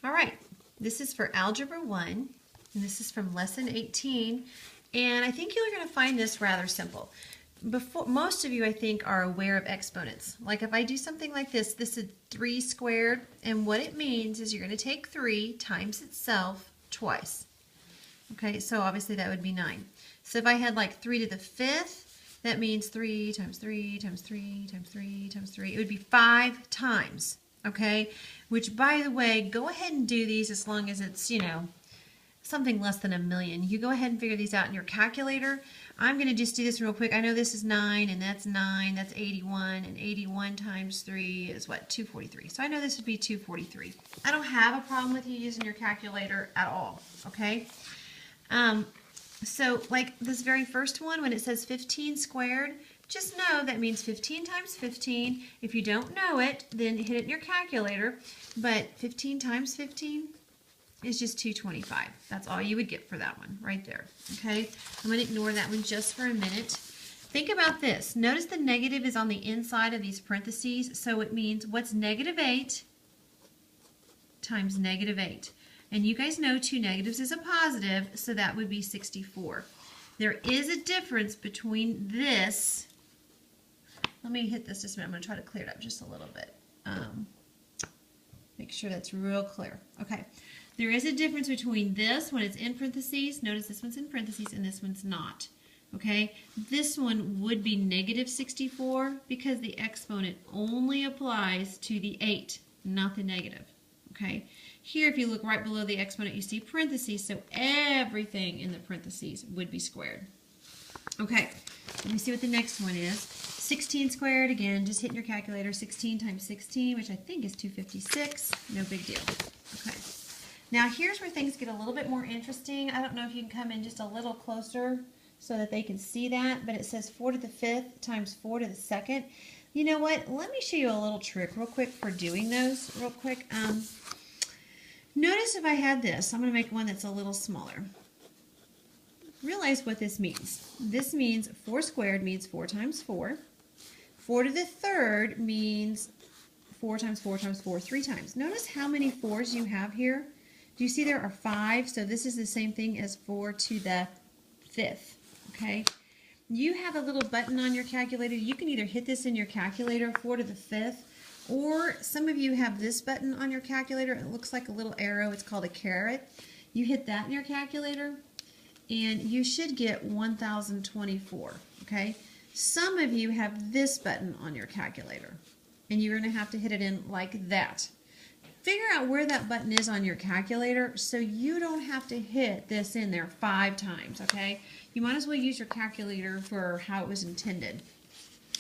All right, this is for Algebra 1, and this is from Lesson 18, and I think you're going to find this rather simple. Most of you, I think, are aware of exponents. Like if I do something like this, this is 3 squared, and what it means is you're going to take 3 times itself twice. Okay, so obviously that would be 9. So if I had like 3 to the 5th, that means 3 times 3 times 3 times 3 times 3. It would be 5 times. Okay, which by the way, go ahead and do these as long as it's, something less than 1,000,000. You go ahead and figure these out in your calculator. I'm going to just do this real quick. I know this is 9 and that's 9, that's 81, and 81 times 3 is what, 243. So I know this would be 243. I don't have a problem with you using your calculator at all, okay? So like this very first one, when it says 15 squared, just know that means 15 times 15. If you don't know it, then hit it in your calculator. But 15 times 15 is just 225. That's all you would get for that one right there. Okay, I'm going to ignore that one just for a minute. Think about this. Notice the negative is on the inside of these parentheses, so it means what's negative 8 times negative 8. And you guys know 2 negatives is a positive, so that would be 64. There is a difference between this. Let me hit this just a minute. I'm going to try to clear it up just a little bit. Make sure that's real clear. Okay. There is a difference between this when it's in parentheses. Notice this one's in parentheses and this one's not. Okay. This one would be negative 64 because the exponent only applies to the 8, not the negative. Okay. Here, if you look right below the exponent, you see parentheses, so everything in the parentheses would be squared. Okay. Let me see what the next one is. 16 squared, again, just hit your calculator. 16 times 16, which I think is 256. No big deal. Okay. Now, here's where things get a little bit more interesting. I don't know if you can come in just a little closer so that they can see that, but it says 4 to the 5th times 4 to the 2nd. You know what? Let me show you a little trick real quick for doing those real quick. Notice if I had this, I'm going to make one that's a little smaller. Realize what this means. This means 4 squared means 4 times 4. 4 to the 3rd means 4 times 4 times 4 3 times. Notice how many 4s you have here. Do you see there are 5? So this is the same thing as 4 to the 5th. Okay. You have a little button on your calculator. You can either hit this in your calculator, 4 to the 5th, or some of you have this button on your calculator. It looks like a little arrow. It's called a caret. You hit that in your calculator, and you should get 1024. Okay. Some of you have this button on your calculator, and you're going to have to hit it in like that. Figure out where that button is on your calculator so you don't have to hit this in there 5 times, okay? You might as well use your calculator for how it was intended.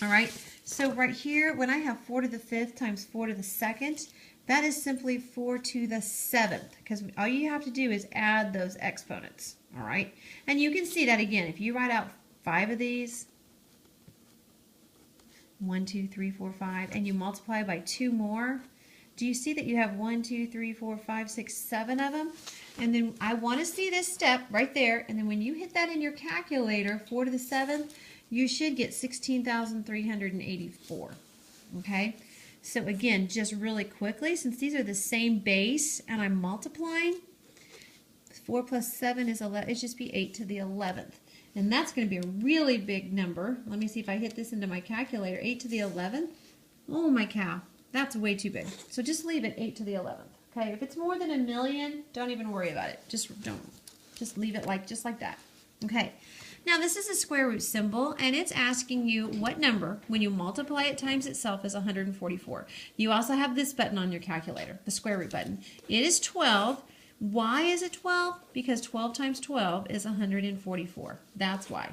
All right, so right here, when I have 4 to the 5th times 4 to the 2nd, that is simply 4 to the 7th, because all you have to do is add those exponents, all right? And you can see that again. If you write out 5 of these, 1, 2, 3, 4, 5, and you multiply by 2 more, do you see that you have 1, 2, 3, 4, 5, 6, 7 of them? And then I want to see this step right there, and then when you hit that in your calculator, 4 to the 7th, you should get 16,384. Okay? So again, just really quickly, since these are the same base and I'm multiplying, 4 plus 7 is 11. It's just be 8 to the 11th. And that's going to be a really big number. Let me see if I hit this into my calculator. 8 to the 11th. Oh my cow. That's way too big. So just leave it 8 to the 11th. Okay? If it's more than 1,000,000, don't even worry about it. Just leave it just like that. Okay. Now this is a square root symbol, and it's asking you what number, when you multiply it times itself, is 144. You also have this button on your calculator, the square root button. It is 12. Why is it 12? Because 12 times 12 is 144. That's why.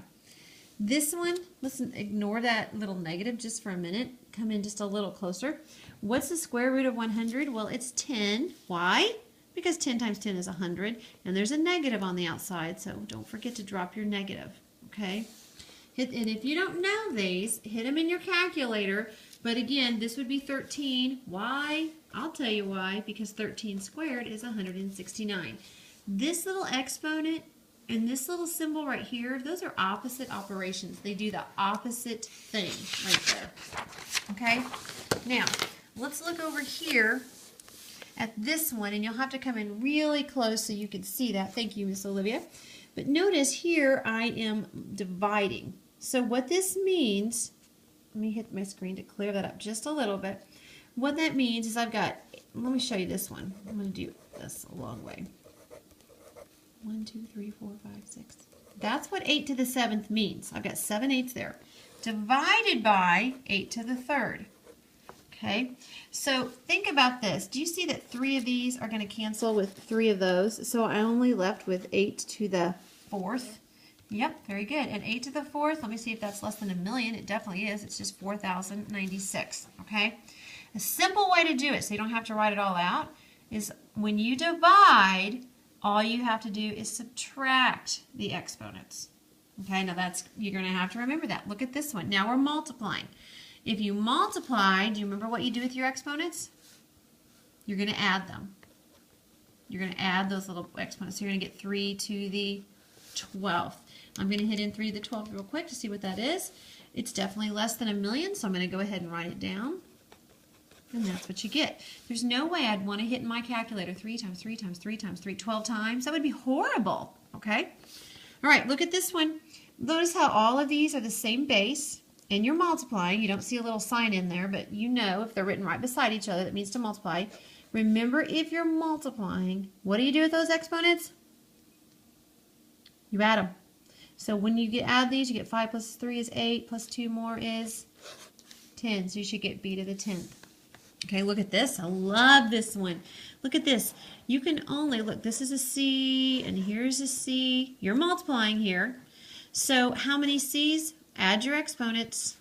This one, listen, ignore that little negative just for a minute. Come in just a little closer. What's the square root of 100? Well, it's 10. Why? Because 10 times 10 is 100, and there's a negative on the outside, so don't forget to drop your negative, okay? And if you don't know these, hit them in your calculator, but again, this would be 13. Why? I'll tell you why, because 13 squared is 169. This little exponent and this little symbol right here, those are opposite operations. They do the opposite thing right there, okay? Now, let's look over here at this one, and you'll have to come in really close so you can see that. Thank you, Miss Olivia. But notice here I am dividing. So what this means, let me hit my screen to clear that up just a little bit. What that means is I've got, let me show you this one. I'm going to do this a long way. 1, 2, 3, 4, 5, 6. That's what 8 to the 7th means. I've got 7 eighths there. Divided by 8 to the 3rd. Okay, so think about this. Do you see that 3 of these are going to cancel with 3 of those? So I only left with 8 to the 4th. Yep, very good. And 8 to the 4th, let me see if that's less than a million. It definitely is. It's just 4,096. Okay, a simple way to do it, so you don't have to write it all out, is when you divide, all you have to do is subtract the exponents. Okay, now you're going to have to remember that. Look at this one. Now we're multiplying. If you multiply, do you remember what you do with your exponents? You're going to add them. You're going to add those little exponents. So you're going to get 3 to the 12th. I'm going to hit in 3 to the 12th real quick to see what that is. It's definitely less than a million, so I'm going to go ahead and write it down. And that's what you get. There's no way I'd want to hit in my calculator 3 times 3 times 3 times 3, 12 times. That would be horrible, okay? All right, look at this one. Notice how all of these are the same base. And you're multiplying. You don't see a little sign in there, but you know if they're written right beside each other, that means to multiply. Remember, if you're multiplying, what do you do with those exponents? You add them. So when you add these, you get 5 plus 3 is 8, plus 2 more is 10. So you should get b to the 10th. Okay, look at this. I love this one. Look at this. You can only, look, this is a c, and here's a c. You're multiplying here. So how many c's? Add your exponents.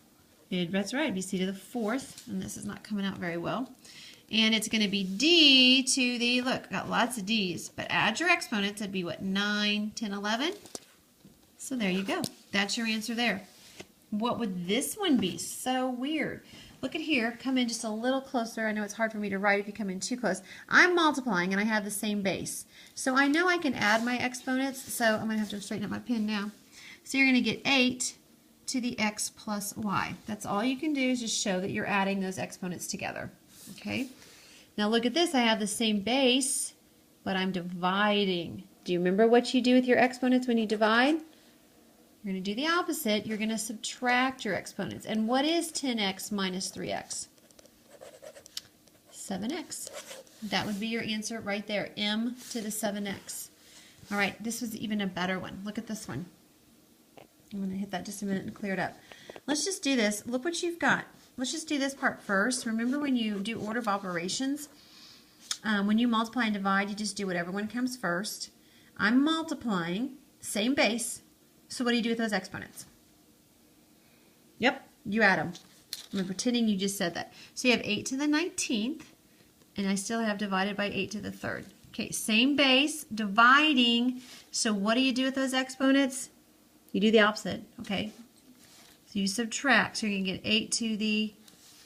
That's right, be c to the 4th, and this is not coming out very well. And it's going to be d to the, look, got lots of d's, but add your exponents, it'd be what, 9, 10, 11? So there you go. That's your answer there. What would this one be? So weird. Look at here, come in just a little closer. I know it's hard for me to write if you come in too close. I'm multiplying and I have the same base. So I know I can add my exponents, so I'm going to have to straighten up my pen now. So you're going to get 8 to the x plus y. That's all you can do is just show that you're adding those exponents together. Okay? Now look at this. I have the same base, but I'm dividing. Do you remember what you do with your exponents when you divide? You're going to do the opposite. You're going to subtract your exponents. And what is 10x minus 3x? 7x. That would be your answer right there. M to the 7x. All right, this was even a better one. Look at this one. I'm going to hit that just a minute and clear it up. Let's just do this. Look what you've got. Let's just do this part first. Remember when you do order of operations, when you multiply and divide, you just do whatever one comes first. I'm multiplying, same base. So what do you do with those exponents? Yep, you add them. I'm pretending you just said that. So you have 8 to the 19th, and I still have divided by 8 to the 3rd. Okay, same base, dividing. So what do you do with those exponents? You do the opposite, okay? So you subtract, so you're going to get 8 to the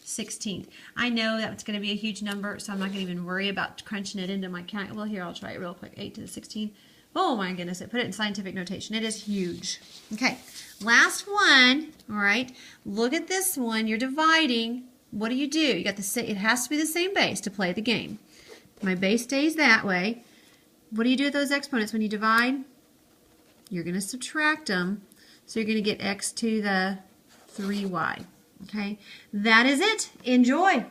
16th. I know that's going to be a huge number, so I'm not going to even worry about crunching it into my calculator. Well, here, I'll try it real quick. 8 to the 16th. Oh my goodness, it put it in scientific notation. It is huge. Okay, last one, all right? Look at this one. You're dividing. What do? You got the, it has to be the same base to play the game. My base stays that way. What do you do with those exponents when you divide? You're going to subtract them. So you're going to get x to the 3y. Okay, that is it. Enjoy.